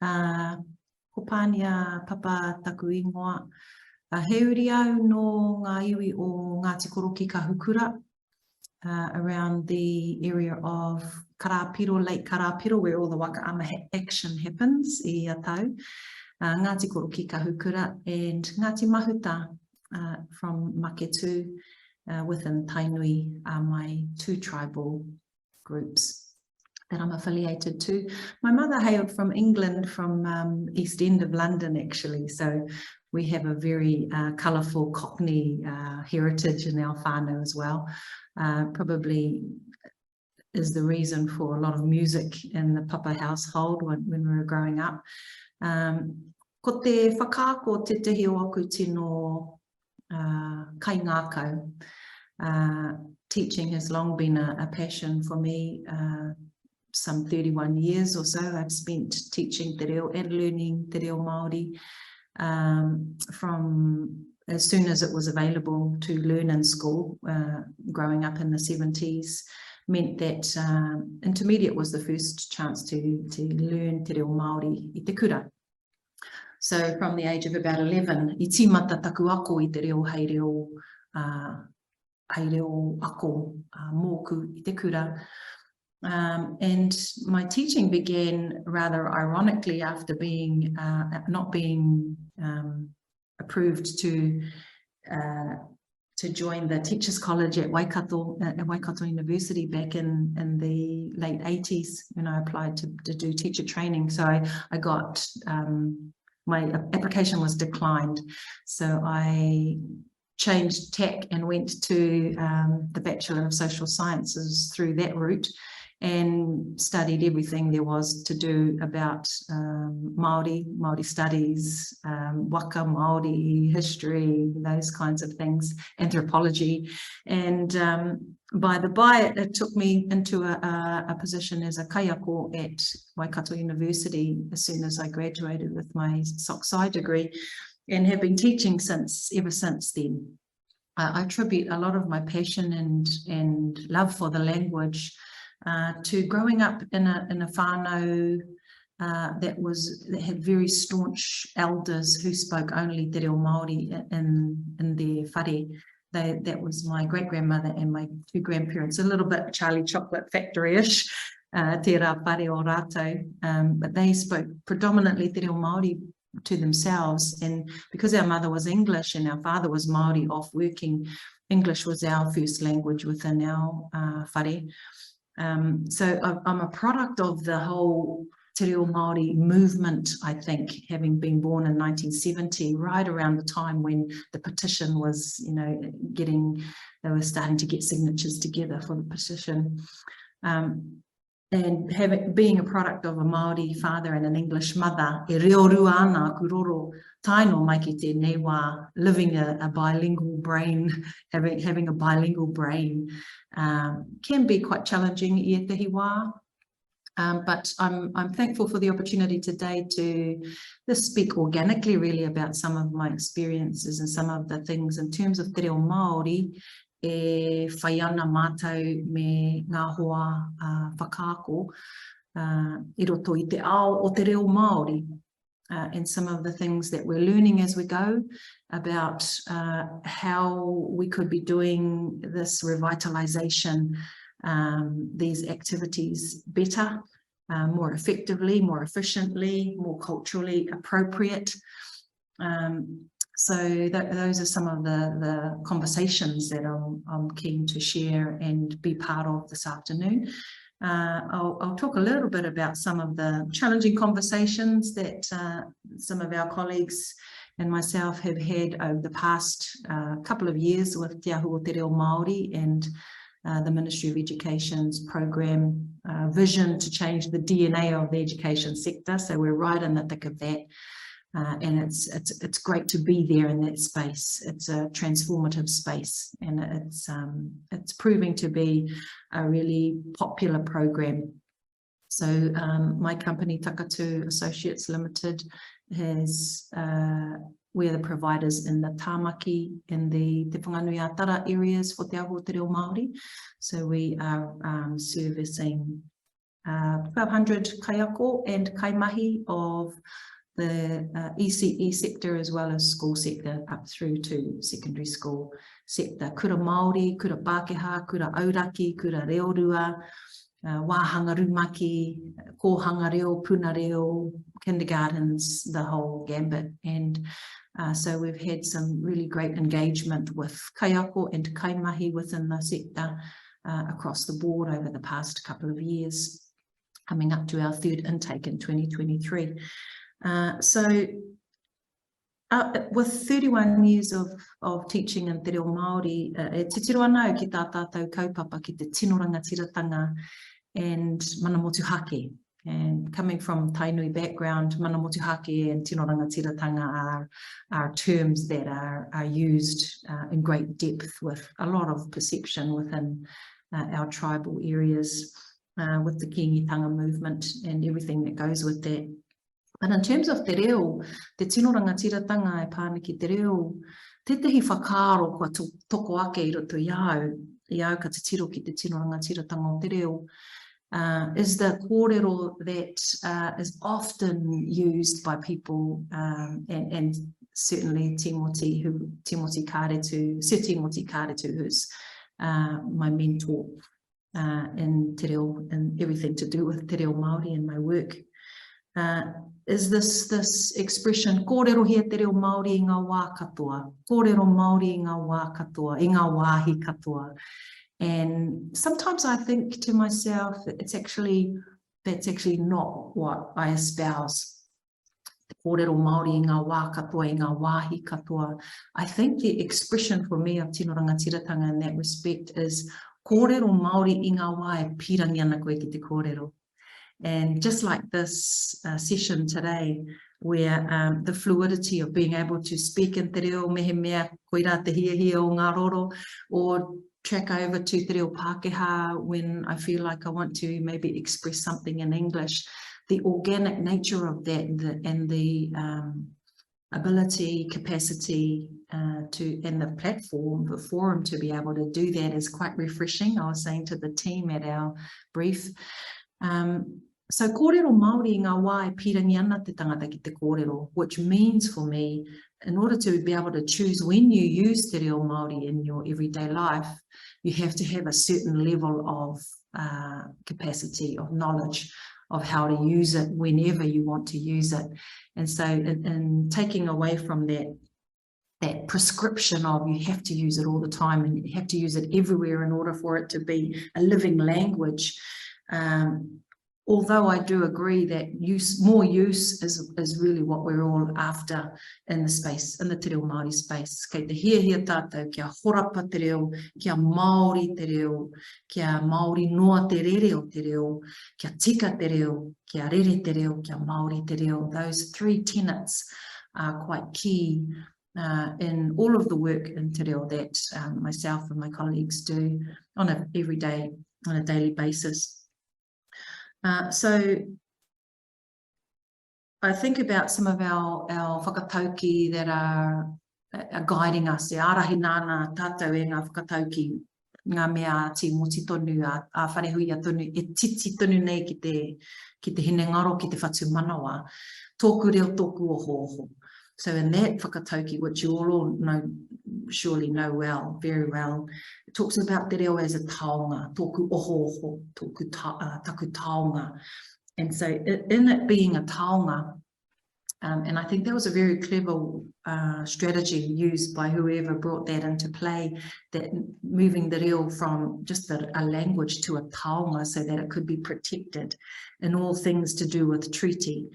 Ko Pānia papa taku ingoa. He uri au no ngā iwi o Ngāti Koro ki ka hukura, around the area of Karapiro, Lake Karapiro, where all the waka-ama action happens, I atau. Ngāti Koro ki ka hukura, and Ngāti Mahuta from Maketu within Tainui are my two tribal groups that I'm affiliated to. My mother hailed from England, from East End of London actually, so we have a very colourful Cockney heritage in our whānau as well. Probably is the reason for a lot of music in the papa household when we were growing up. Ko te whakaako te tehi o aku tino kai ngākau. Teaching has long been a passion for me. Some 31 years or so I've spent teaching te reo and learning te reo Māori. From as soon as it was available to learn in school, growing up in the 70s, meant that intermediate was the first chance to learn te reo Māori I te kura. So from the age of about 11, I tīmata taku ako I te reo hei reo ako mōku I te kura. And my teaching began rather ironically after being not being approved to join the Teachers College at Waikato University back in the late 80s when I applied to do teacher training. So I got my application was declined, so I changed tack and went to the Bachelor of Social Sciences through that route, and studied everything there was to do about Māori studies, waka Māori, history, those kinds of things, anthropology. And by the by, it took me into a position as a kaiako at Waikato University as soon as I graduated with my Soc Sci degree, and have been teaching ever since then. I attribute a lot of my passion and love for the language to growing up in a whānau that had very staunch elders who spoke only te reo Māori in their whare. That was my great-grandmother and my two grandparents, a little bit Charlie Chocolate Factory-ish, te rā whare o rātou, but they spoke predominantly te reo Māori to themselves, and because our mother was English and our father was Māori off working, English was our first language within our whare. So I'm a product of the whole te reo Māori movement, I think, having been born in 1970, right around the time when the petition was, they were starting to get signatures together for the petition. And being a product of a Māori father and an English mother, e reo rua ana ku roro taino mai ki tēnei wā, living a bilingual brain, having a bilingual brain can be quite challenging I tehi wā. But I'm thankful for the opportunity today to just speak organically really about some of my experiences and some of the things in terms of te reo Māori, e whai ana mātou me ngā hoa whakaako I roto I te ao o te reo Māori, and some of the things that we're learning as we go about how we could be doing this revitalization, these activities better, more effectively, more efficiently, more culturally appropriate. So those are some of the conversations that I'm keen to share and be part of this afternoon. I'll talk a little bit about some of the challenging conversations that some of our colleagues and myself have had over the past couple of years with Te Ahu o Te Reo Māori and the Ministry of Education's program vision to change the DNA of the education sector. So we're right in the thick of that. And it's great to be there in that space. It's a transformative space, and it's proving to be a really popular program. So my company, Takatu Associates Limited, has we're the providers in the tāmaki in the Te Whanganui Atara areas for Te Ahu o Te Reo Māori. So we are servicing 1,200 kaiako and kaimahi of the ECE sector as well as school sector up through to secondary school sector. Kura Māori, kura Pākehā, kura Auraki, kura Reorua, Wāhanga Rumaki, Kōhanga Reo, Puna Reo, kindergartens, the whole gambit. And so we've had some really great engagement with kaiako and kaimahi within the sector across the board over the past couple of years, coming up to our third intake in 2023. With 31 years of teaching in Te Reo Māori, e te tiro anau ki tā tātou kaupapa ki te tino rangatiratanga and mana motuhake. And coming from Tainui background, mana motuhake and tino rangatiratanga are terms that are used in great depth with a lot of perception within our tribal areas with the Kingitanga movement and everything that goes with that. But in terms of te reo, te tino rangatiratanga e Pānia ki te reo, tetehi whakaaro kua toko ake I roto iau ka te tiro ki te tino rangatiratanga o te reo, is the kōrero that is often used by people and certainly Timoti Kāretu, Sir Timoti Kāretu, who's my mentor in te reo and everything to do with te reo Māori in my work. Is this expression, kōrero hea te reo Māori I ngā wā katoa, kōrero Māori I ngā wā katoa, I ngā wāhi katoa. And sometimes I think to myself, that's actually not what I espouse. Kōrero Māori I ngā wā katoa, I ngā wāhi katoa. I think the expression for me of tino rangatiratanga in that respect is kōrero Māori I ngā wā e pirangi ana koe ki te kōrero. And just like this session today, where the fluidity of being able to speak in te reo mehe mea koira te hia o ngā roro, or track over to te reo Pākehā when I feel like I want to maybe express something in English, the organic nature of that and the ability, capacity and the platform, the forum to be able to do that is quite refreshing. I was saying to the team at our brief. So kōrero Māori I ngā wā e pirangi ana te tangata ki te kōrero, which means for me, in order to be able to choose when you use te reo Māori in your everyday life, you have to have a certain level of capacity, of knowledge of how to use it whenever you want to use it. And so in taking away from that prescription of you have to use it all the time and you have to use it everywhere in order for it to be a living language, although I do agree that more use is really what we're all after in the space, in the te reo Māori space. Kei te hia tātou, kia horapa te reo, kia Māori te reo, kia Māori noa te rere o te reo, kia tika te reo, kia rere te reo, kia Māori te reo. Those three tenets are quite key in all of the work in te reo that myself and my colleagues do on a daily basis. So I think about some of our whakatauki that are guiding us. E arahi nāna tātou e ngā whakatauki, ngā mea ti moti tonu, a wharehuia tonu, e titi tonu nei ki te hine ngaro, ki te whatu manawa, tōku reo tōku oho. So in that whakatauki, which you all surely know very well, it talks about te reo as a taonga, tōku oho, tōku taku taonga. And so in it being a taonga, and I think that was a very clever strategy used by whoever brought that into play, that moving the reo from just a language to a taonga so that it could be protected in all things to do with treaty.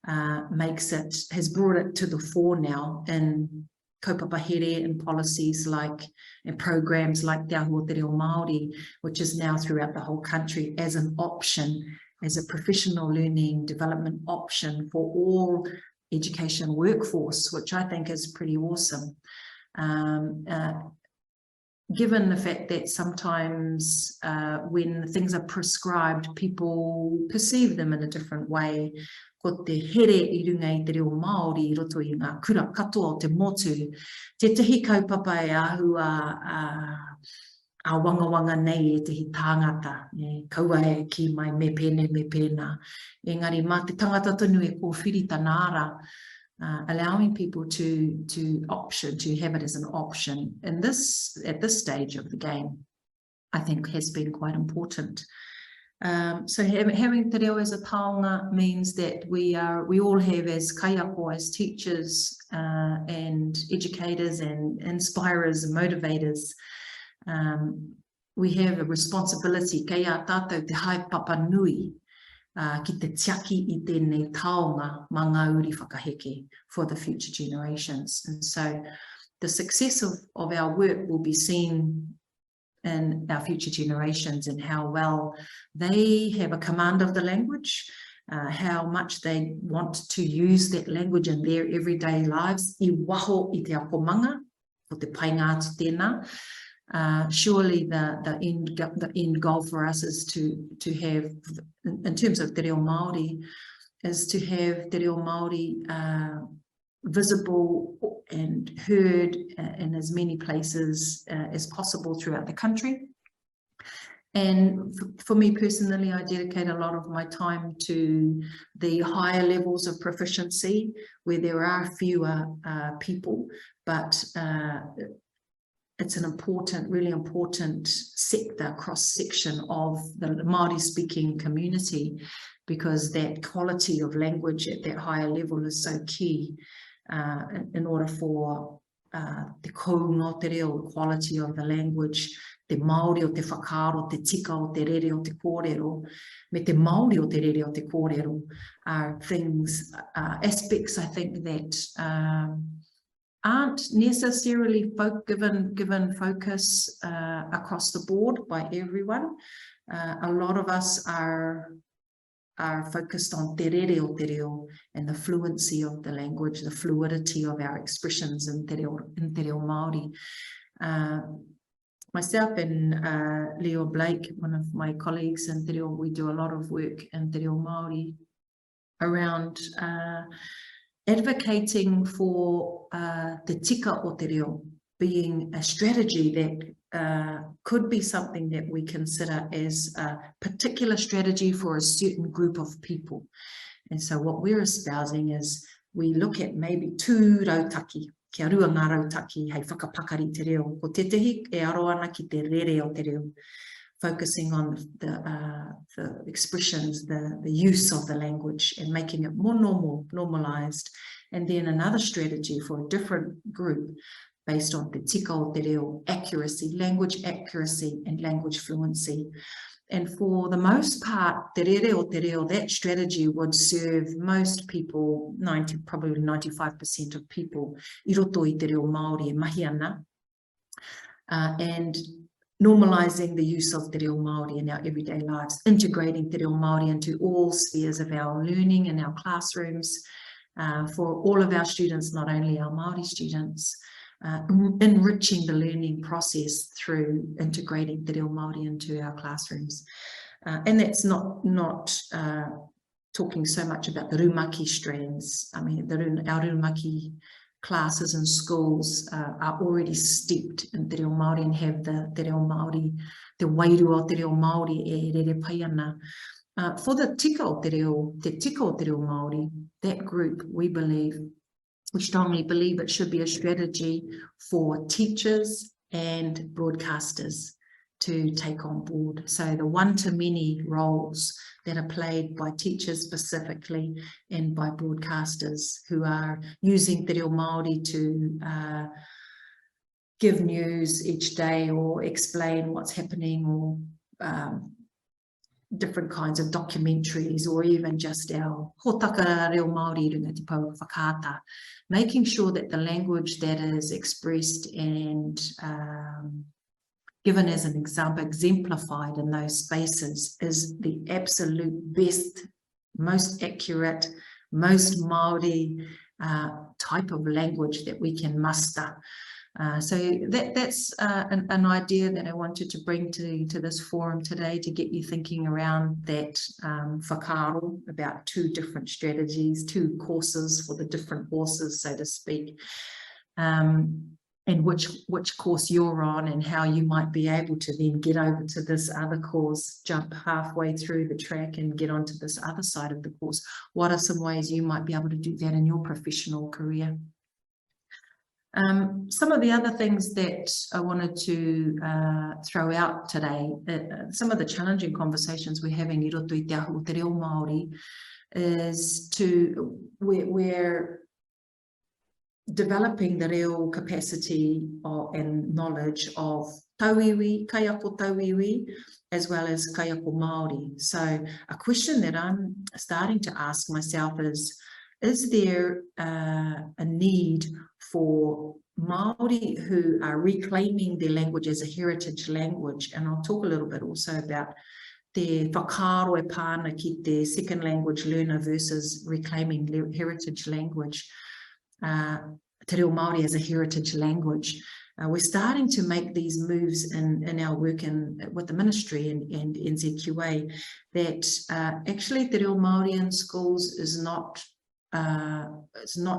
Has brought it to the fore now in kaupapa here and policies and programs like Te Ahua Te Reo Māori, which is now throughout the whole country as an option, as a professional learning development option for all education workforce, which I think is pretty awesome. Given the fact that sometimes when things are prescribed, people perceive them in a different way. Ko te here I runga I te reo Māori I roto I ngā kura katoa o te motu, te tehi kaupapa e ahua a wanga nei e te hi tāngata, kaua e ki mai me pēna. Engari, mā te tangata tonu e kōwhiri tanara, allowing people to have it as an option at this stage of the game, I think has been quite important. So having te reo as a taonga means that we all have, as kaiako, as teachers and educators and inspirers and motivators, we have a responsibility, kei a tātou te haipapa nui, ki te tiaki I tēnei taonga mā ngā uri whakaheke for the future generations. And so the success of our work will be seen in our future generations and how well they have a command of the language, how much they want to use that language in their everyday lives. I waho I te akomanga, o te painga atu tēnā. Surely the end goal for us is to have, in terms of te reo Māori, is to have te reo Māori visible and heard in as many places as possible throughout the country. And for me personally, I dedicate a lot of my time to the higher levels of proficiency where there are fewer people, but it's an important, really important sector, cross-section of the Māori-speaking community, because that quality of language at that higher level is so key in order for te kounga o te reo, quality of the language, te Māori o te whakaaro, te tika o te rere o te kōrero, me te Māori o te rere o te kōrero are things, aspects I think that aren't necessarily given focus across the board by everyone. A lot of us are focused on te rere o te reo and the fluency of the language, the fluidity of our expressions in te reo Māori. Myself and Leo Blake, one of my colleagues in te reo, we do a lot of work in te reo Māori around advocating for te tika o te reo being a strategy that could be something that we consider as a particular strategy for a certain group of people. And so what we're espousing is we look at maybe two rautaki, kia rua ngā rautaki hei whakapakari te reo, ko te tehi e aro ana ki te rere o te reo, focusing on the expressions, the use of the language and making it more normalized. And then another strategy for a different group based on te tika o te reo, accuracy, language accuracy and language fluency. And for the most part, te rere o te reo, that strategy would serve most people, probably 95% of people, I roto I te reo Māori e mahi ana. And normalizing the use of te reo Māori in our everyday lives, integrating te reo Māori into all spheres of our learning in our classrooms, for all of our students, not only our Māori students, enriching the learning process through integrating te reo Māori into our classrooms. And that's not talking so much about the rumaki strands. I mean, our rumaki classes and schools are already steeped in te reo Māori and have the te reo Māori, te wairu o te reo Māori e rere pai ana. For the tika o te reo Māori, that group, we strongly believe it should be a strategy for teachers and broadcasters to take on board. So the one-to-many roles that are played by teachers specifically and by broadcasters who are using te reo Māori to give news each day or explain what's happening, or different kinds of documentaries, or even just our hōtaka reo Māori runga te pau whakaata, making sure that the language that is expressed and given as an example, exemplified in those spaces, is the absolute best, most accurate, most Māori type of language that we can muster. So that's an idea that I wanted to bring to this forum today, to get you thinking around that whakaaro, about two different strategies, two courses for the different horses, so to speak. and which course you're on, and how you might be able to then get over to this other course, jump halfway through the track and get onto this other side of the course. What are some ways you might be able to do that in your professional career? Some of the other things that I wanted to throw out today, some of the challenging conversations we're having i roto i te ahu o te reo Māori, is we're developing the real capacity and knowledge of tauiwi, kaiako tauiwi, as well as kaiako Māori. So a question that I'm starting to ask myself is there a need for Māori who are reclaiming their language as a heritage language? And I'll talk a little bit also about te whakaaro e Pānia ki te second language learner versus reclaiming heritage language. Te reo Māori as a heritage language. We're starting to make these moves in our work with the ministry and NZQA, that actually te reo Māori in schools is not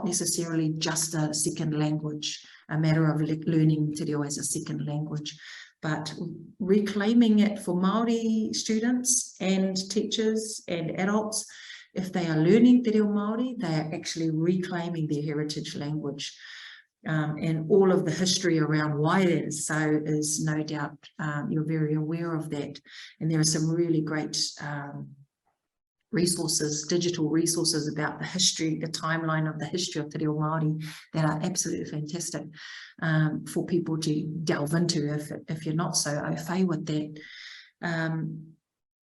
necessarily just a second language, a matter of learning te reo as a second language, but reclaiming it for Māori students and teachers and adults. If they are learning te reo Māori, they are actually reclaiming their heritage language. And all of the history around why that is so is no doubt you're very aware of that. And there are some really great resources, digital resources about the history, the timeline of the history of te reo Māori that are absolutely fantastic for people to delve into if you're not so au fait with that.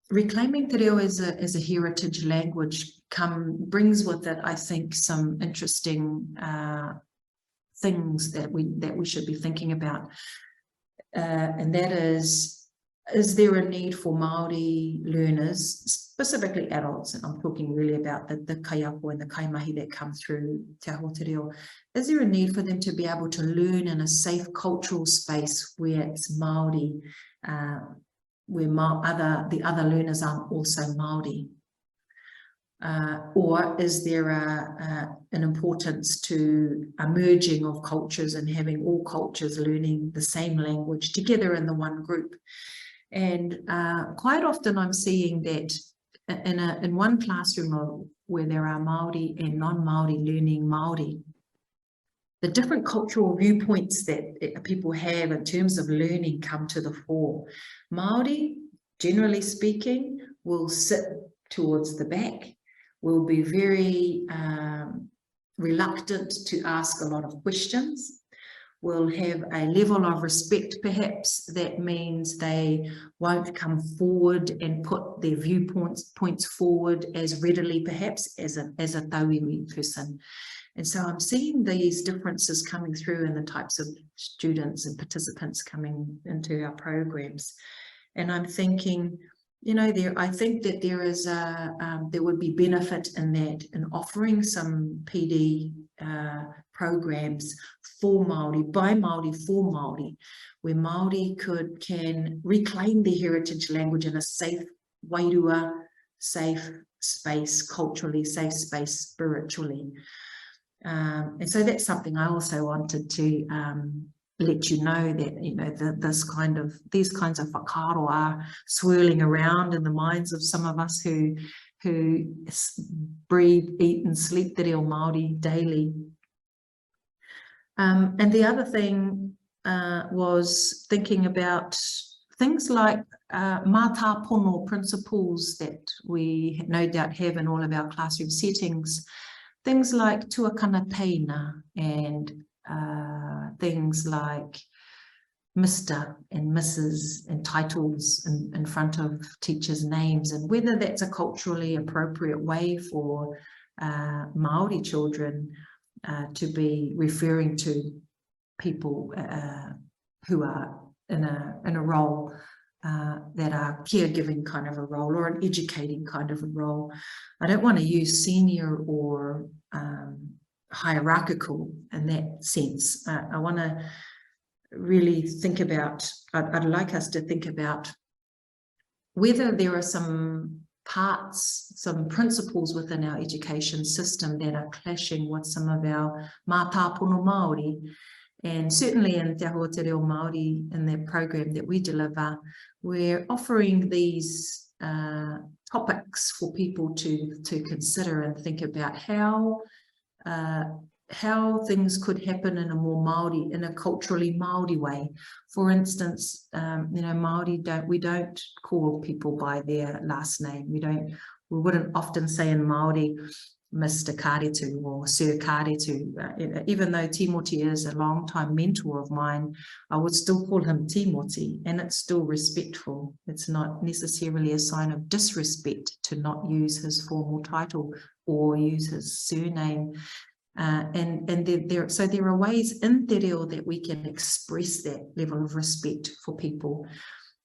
Reclaiming te reo as a heritage language brings with it, I think, some interesting things that we should be thinking about, and that is there a need for Māori learners, specifically adults, and I'm talking really about the kaiako and the kaimahi that come through te aho te reo, is there a need for them to be able to learn in a safe cultural space where it's Māori, where the other learners aren't also Māori? Or is there an importance to a merging of cultures and having all cultures learning the same language together in the one group? And quite often I'm seeing that in one classroom where there are Māori and non-Māori learning Māori, the different cultural viewpoints that people have in terms of learning come to the fore. Māori, generally speaking, will sit towards the back, will be very reluctant to ask a lot of questions, will have a level of respect perhaps that means they won't come forward and put their viewpoints forward as readily perhaps as a tauiwi person. And so I'm seeing these differences coming through in the types of students and participants coming into our programs. And I'm thinking, you know, I think that there is there would be benefit in that, in offering some PD programs for Māori, by Māori, for Māori, where Māori can reclaim their heritage language in a safe, wairua, safe space, culturally safe space, spiritually. And so that's something I also wanted to let you know, that, you know, these kinds of whakaaro are swirling around in the minds of some of us who breathe, eat and sleep te reo Māori daily. And the other thing was thinking about things like mātāpono principles that we no doubt have in all of our classroom settings, things like tuakana teina and things like Mr. and Mrs. and titles in front of teachers' names, and whether that's a culturally appropriate way for Māori children to be referring to people who are in a role that are caregiving kind of a role, or an educating kind of a role. I don't want to use senior or hierarchical in that sense. I want to really think about, I'd like us to think about whether there are some parts, some principles within our education system that are clashing with some of our mātāpono Māori, And certainly in Te Ahua Te Reo Māori, in the program that we deliver, we're offering these topics for people to consider and think about how things could happen in a more Māori, in a culturally Māori way. For instance, you know, Māori we don't call people by their last name. We wouldn't often say in Māori, Mr. Kāretu or Sir Kāretu. Even though Timoti is a long-time mentor of mine, I would still call him Timoti, and it's still respectful. It's not necessarily a sign of disrespect to not use his formal title or use his surname. So there are ways in te reo that we can express that level of respect for people,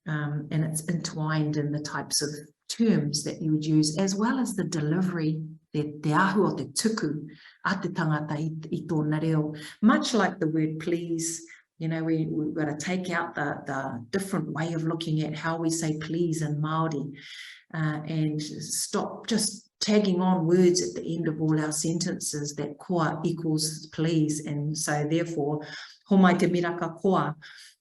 and it's entwined in the types of terms that you would use, as well as the delivery, te ahu o te tuku a te tangata i tōna reo. Much like the word please, you know, we've got to take out the different way of looking at how we say please in Māori, and stop just tagging on words at the end of all our sentences that koa equals please, and so therefore homai te miraka koa,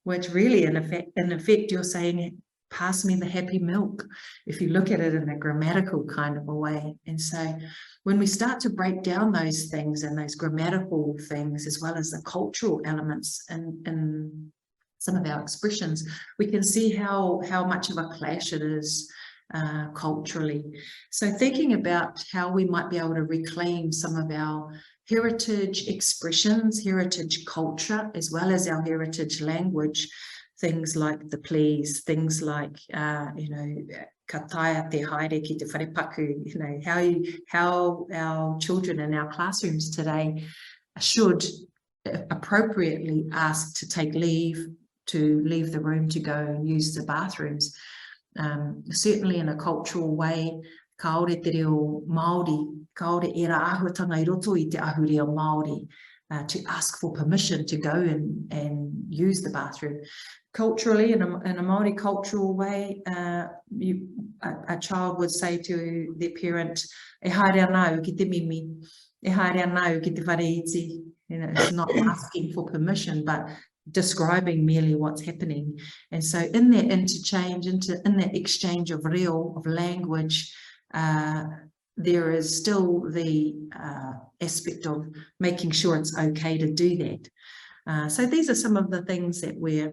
which really in effect you're saying pass me the happy milk, if you look at it in a grammatical kind of a way. And so when we start to break down those things and those grammatical things, as well as the cultural elements in some of our expressions, we can see how much of a clash it is culturally. So thinking about how we might be able to reclaim some of our heritage expressions, heritage culture, as well as our heritage language, things like the please, things like, you know, ka taia te haere ki te wharepaku, you know, how our children in our classrooms today should appropriately ask to take leave, to leave the room to go and use the bathrooms. Certainly in a cultural way, kaore te reo Māori, kaore e rā āhuatanga I roto I te ahu reo Māori, to ask for permission to go and use the bathroom. Culturally, in a Māori cultural way, a child would say to their parent, e haere anau ki te mimi, e haere anau ki te whare iti. You know, it's not asking for permission, but describing merely what's happening. And so in that interchange, in that exchange of reo, of language, there is still the aspect of making sure it's okay to do that. So these are some of the things that we're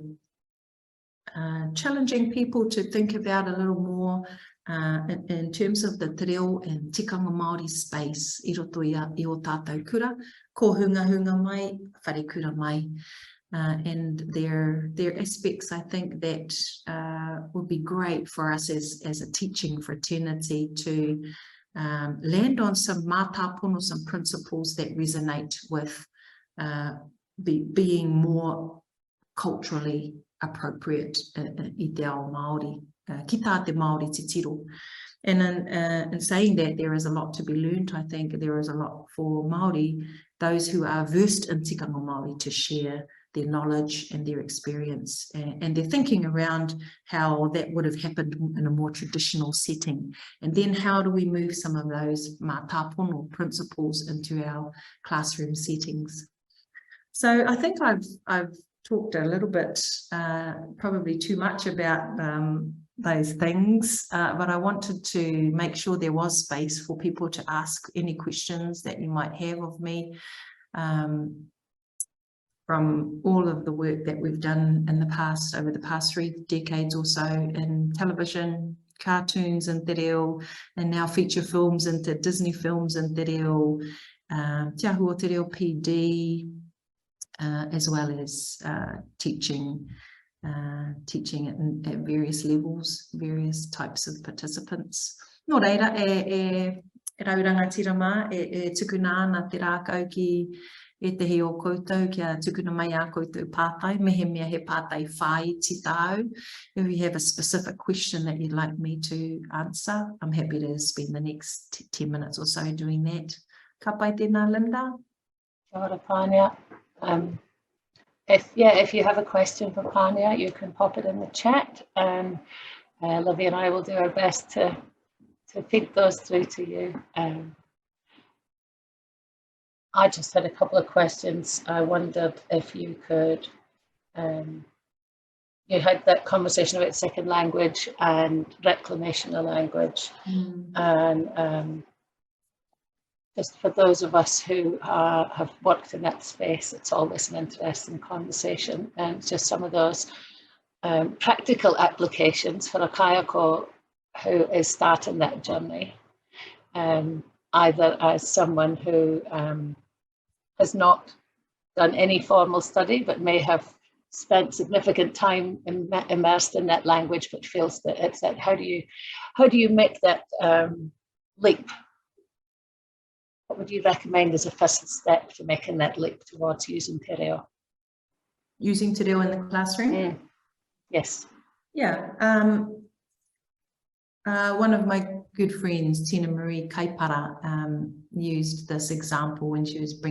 challenging people to think about a little more in terms of the te reo and tikanga Māori space, I roto I o tātou kura, ko hunga mai, whare kura mai. And there are aspects, I think, that would be great for us as a teaching fraternity to land on some mātāpono, some principles that resonate with being more culturally appropriate I te ao Māori, ki tā te Māori te tiro. And in saying that, there is a lot to be learned. I think there is a lot for Māori, those who are versed in tikanga Māori, to share their knowledge and their experience and their thinking around how that would have happened in a more traditional setting. And then how do we move some of those mātāpono principles into our classroom settings? So I think I've talked a little bit, probably too much about those things, but I wanted to make sure there was space for people to ask any questions that you might have of me. From all of the work that we've done in the past, over the past 3 decades or so, in television, cartoons and te reo, and now feature films into Disney films and te reo, Te Ahua Te Reo PD, as well as teaching at various levels, various types of participants. Nō reira, e rauranga tirama, e tukuna ana te rākau ki e te he o koutou, kia tukuna mai a koutou pātai, mehe mea he pātai whai ti tāu. If you have a specific question that you'd like me to answer, I'm happy to spend the next 10 minutes or so doing that. Ka pai tēnā, Linda? Kia ora, Pānia. If you have a question for Pānia, you can pop it in the chat, and Livy and I will do our best to feed those through to you. I just had a couple of questions. I wondered if you could, you had that conversation about second language and reclamation of language. And just for those of us who have worked in that space, it's always an interesting conversation, and just some of those practical applications for a kayako who is starting that journey, either as someone who has not done any formal study but may have spent significant time immersed in that language, but feels that it's that, how do you make that leap? What would you recommend as a first step to making that leap towards using te reo? Using te reo in the classroom? Yes. Yeah. One of my good friends, Tina Marie Kaipara, used this example when she was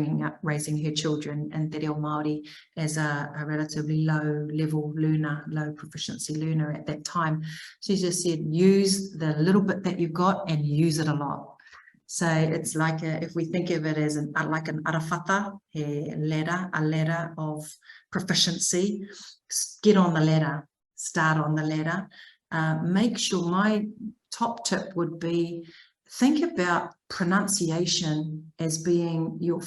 raising her children in te reo Māori as a relatively low-level learner, low proficiency learner at that time. She just said, use the little bit that you've got and use it a lot. So it's like, if we think of it as like an arawhata, a ladder of proficiency, get on the ladder, start on the ladder. Make sure, my top tip would be, think about pronunciation as being your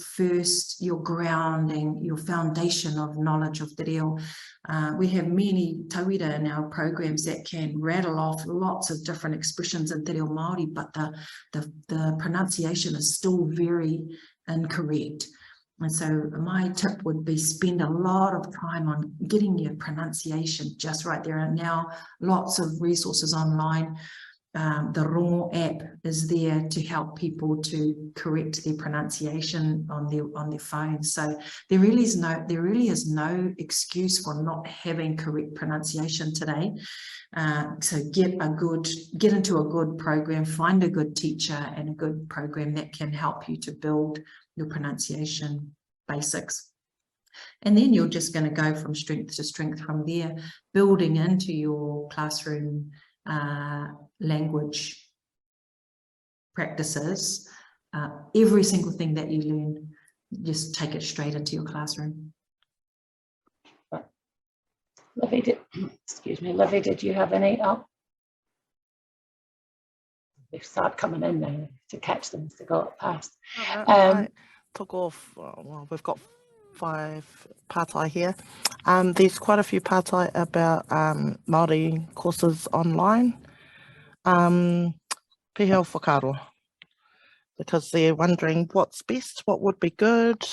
grounding, your foundation of knowledge of te reo. We have many tauira in our programs that can rattle off lots of different expressions in te reo Māori, but the pronunciation is still very incorrect. And so my tip would be, spend a lot of time on getting your pronunciation just right. There are now lots of resources online. The Rongo app is there to help people to correct their pronunciation on their phone. So there really is no excuse for not having correct pronunciation today. So get into a good program, find a good teacher and a good program that can help you to build your pronunciation basics. And then you're just going to go from strength to strength from there, building into your classroom language practices. Every single thing that you learn, just take it straight into your classroom. Livy, Livy, did you have any? Oh, they start coming in now to catch them as they go past. I took off. Well, we've got 5 pātai here. There's quite a few pātai about Māori courses online. Pihau whakaro, because they're wondering what's best, what would be good.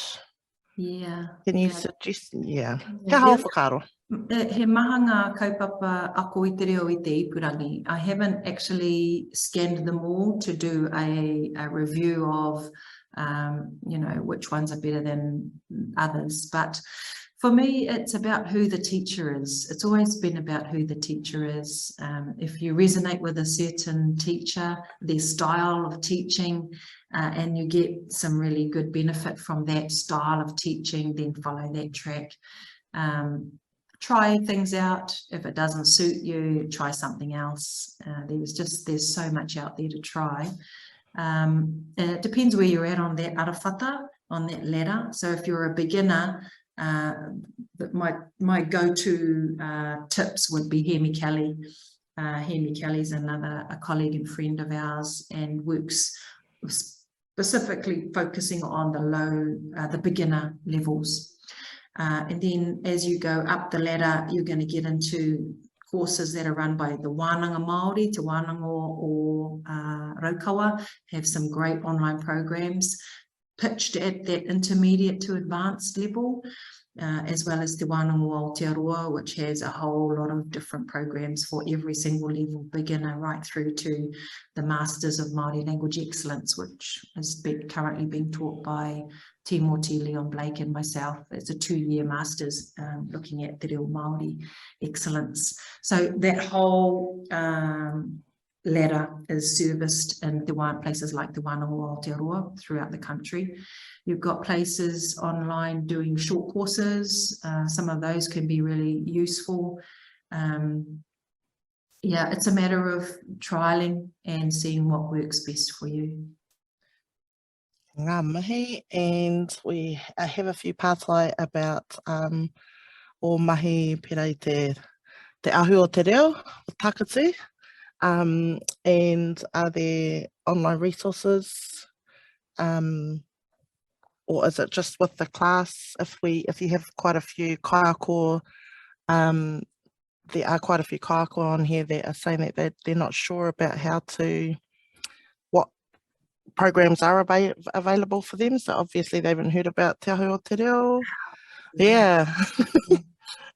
Yeah. Can you suggest? Yeah. Kia hau whakaro. He maha ngā kaupapa ako I te reo I te ipurangi. I haven't actually scanned them all to do a review of, which ones are better than others. But for me, it's about who the teacher is. It's always been about who the teacher is. If you resonate with a certain teacher, their style of teaching, and you get some really good benefit from that style of teaching, then follow that track. Try things out. If it doesn't suit you, try something else. There's so much out there to try. And it depends where you're at on that arawhata, on that ladder. So if you're a beginner, my go-to tips would be Hemi Kelly. Hemi Kelly's a colleague and friend of ours, and works specifically focusing on the beginner levels. And then as you go up the ladder, you're going to get into courses that are run by the wānanga Māori, Te Wānanga or Raukawa, have some great online programs pitched at that intermediate to advanced level, as well as Te Wānanga o Aotearoa, which has a whole lot of different programs for every single level, beginner right through to the Masters of Māori Language Excellence, which is currently being taught by Timoti, Leon Blake and myself. It's a 2-year Masters looking at te reo Māori excellence. So that whole ladder is serviced in places like Te Wānanga o Aotearoa throughout the country. You've got places online doing short courses. Some of those can be really useful. Yeah, it's a matter of trialing and seeing what works best for you. Ngā mihi, and we have a few pātai about o mahi pera I te ahu o te reo, o takati, and are there online resources, or is it just with the class? If you have quite a few kaiako, there are quite a few kaiako on here that are saying that they're not sure about what programs are available for them. So obviously they haven't heard about Te Ahu o Te Reo. Yeah,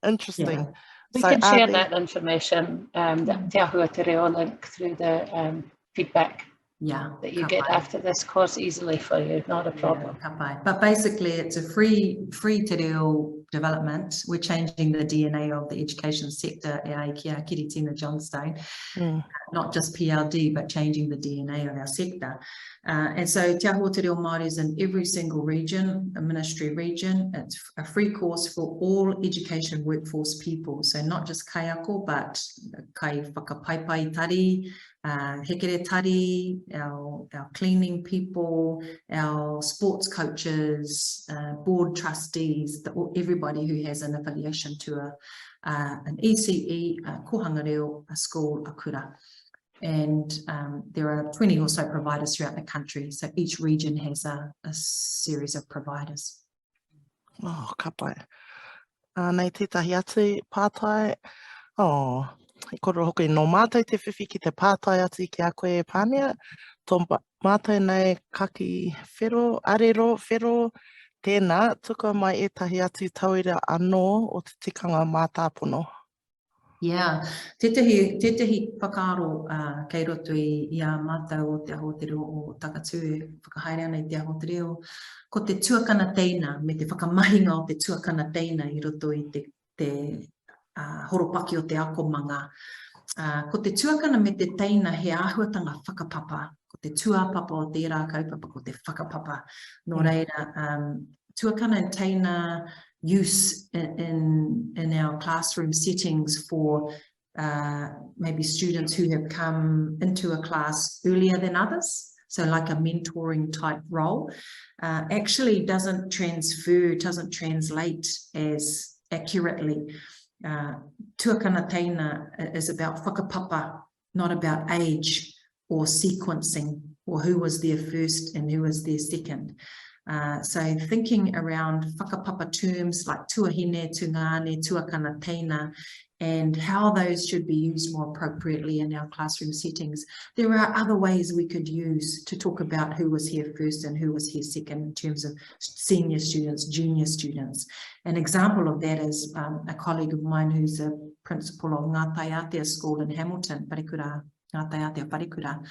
interesting. Yeah. We can share that information, that Te Ahu o Te Reo link through the feedback that you get after this course easily for you, not a problem. But basically it's a free te reo development. We're changing the DNA of the education sector, Kiritina Johnstone, not just PLD, but changing the DNA of our sector. And so Te Ahu o Te Reo Māori is in every single region, a ministry region. It's a free course for all education workforce people. So not just kaiako, but kai whakapaipai tari, hekere tari, our cleaning people, our sports coaches, board trustees, everybody who has an affiliation to an ECE, a kohanga reo, a school, a kura. And there are 20 or so providers throughout the country. So each region has a series of providers. Oh, ka pai. Nei tētahi atu pātai. Oh, I koro hoki no mātou te whiwhi ki te pātai atu ki a koe Pānia. Tō mātou nei kaki whero, arero, whero, tēnā, tuka mai etahi atu tauira anō o te tikanga mātāpono. Yeah, tētahi whakaaro kei roto I a mātou o Te Ahu o Te Reo o Takatū, whakahaere nei Te Ahu o Te Reo, ko te tuakana teina, me te whakamahinga o te tuakana teina I roto I te horopaki o te akomanga. Ko te tuakana me te teina he āhuatanga whakapapa, ko te tuapapa o te ira kaupapa, ko te whakapapa. Nō reira, tuakana and teina use in our classroom settings for maybe students who have come into a class earlier than others, so like a mentoring type role, actually doesn't translate as accurately. Tuakana teina is about whakapapa, not about age or sequencing or who was there first and who was there second. So thinking around whakapapa terms like tuahine, tungane, tuakana teina, and how those should be used more appropriately in our classroom settings. There are other ways we could use to talk about who was here first and who was here second in terms of senior students, junior students. An example of that is a colleague of mine who's a principal of Ngā Taiatea School in Hamilton, Parikura, Ngā Taiatea Parikura.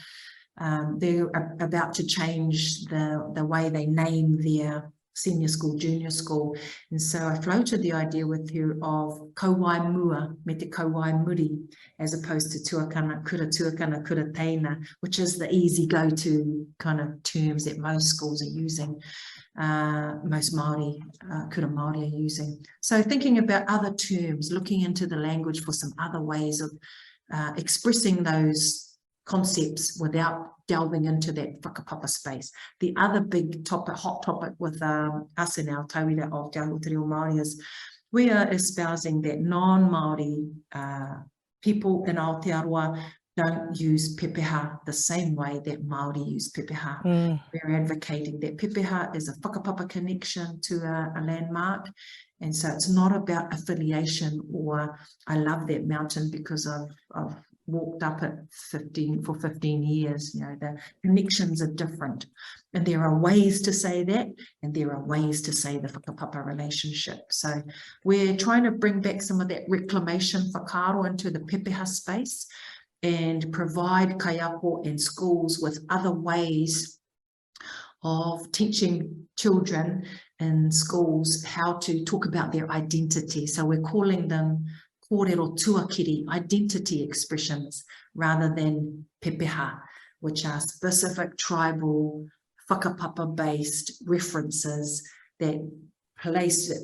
They're about to change the way they name their senior school, junior school. And so I floated the idea with her of kauai mua me te kauai muri, as opposed to tuakana kura teina, which is the easy go-to kind of terms that most schools are using, most Māori, kura Māori are using. So thinking about other terms, looking into the language for some other ways of expressing those concepts without delving into that whakapapa space. The other big topic, hot topic with us in our tauira of Te Ahu o Te Reo Māori is we are espousing that non-Māori people in Aotearoa don't use pepeha the same way that Māori use pepeha. We're advocating that pepeha is a whakapapa connection to a landmark. And so it's not about affiliation or I love that mountain because I've walked up it for 15 years. You know, the connections are different. And there are ways to say that, and there are ways to say the whakapapa relationship. So we're trying to bring back some of that reclamation whakaaro into the pepeha space and provide kaiako and schools with other ways of teaching children in schools how to talk about their identity. So we're calling them kōrero tuakiri, identity expressions, rather than pepeha, which are specific tribal, whakapapa-based references that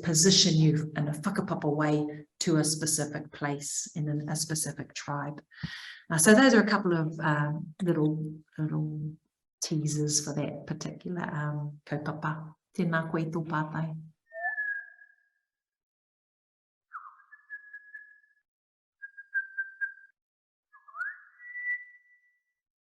position you in a whakapapa way to a specific place and in a specific tribe. So those are a couple of little teasers for that particular kaupapa. Tēnā koe tō pātai.